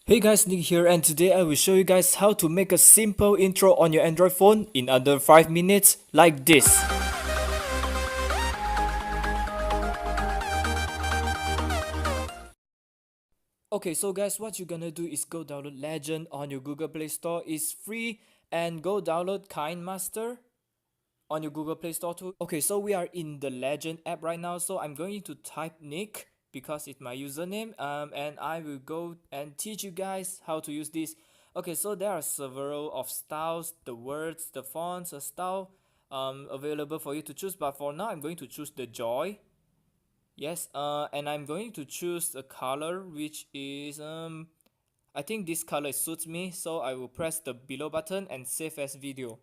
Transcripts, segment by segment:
Hey guys, Nick here, and today I will show you guys how to make a simple intro on your Android phone in under 5 minutes like this. Okay, so guys, what you're gonna do is go download Legend on your Google Play Store. It's free, and go download KineMaster on your Google Play Store too. Okay, so we are in the Legend app right now, so I'm going to type Nick because it's my username, and I will go and teach you guys how to use this. Okay, so there are several of styles, the words, the fonts, a style available for you to choose, but for now I'm going to choose the Joy. Yes, and I'm going to choose a color which is I think this color suits me, so I will press the below button and save as video.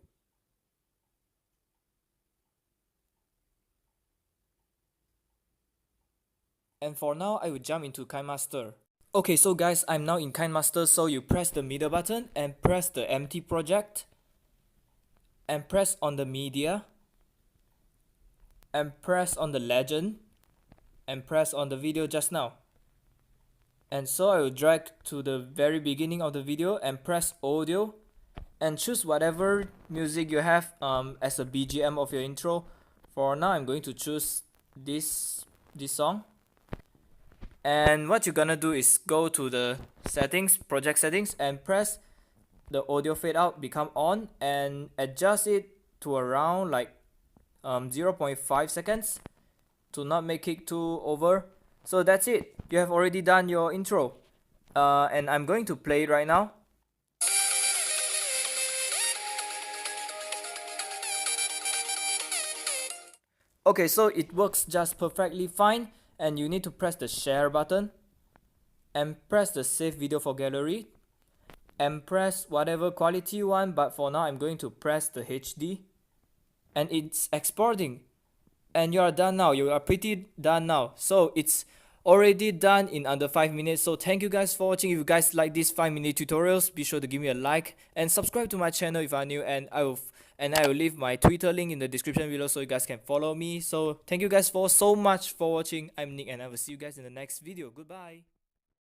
And for now, I will jump into KineMaster. Okay, so guys, I'm now in KineMaster, so you press the middle button and press the empty project and press on the media and press on the legend and press on the video just now. And so I will drag to the very beginning of the video and press audio and choose whatever music you have as a BGM of your intro. For now, I'm going to choose this song. And what you're gonna do is go to the settings, project settings, and press the audio fade out become on and adjust it to around like 0.5 seconds to not make it too over. So that's it. You have already done your intro. And I'm going to play it right now. Okay, so it works just perfectly fine, and you need to press the share button and press the save video for gallery and press whatever quality you want, but for now I'm going to press the HD and it's exporting, and you are done now. You are pretty done now. So it's already done in under 5 minutes. So thank you guys for watching. If you guys like these 5-minute tutorials, be sure to give me a like and subscribe to my channel if you are new, and I will leave my Twitter link in the description below so you guys can follow me. So thank you guys for so much for watching. I'm Nick, and I will see you guys in the next video. Goodbye.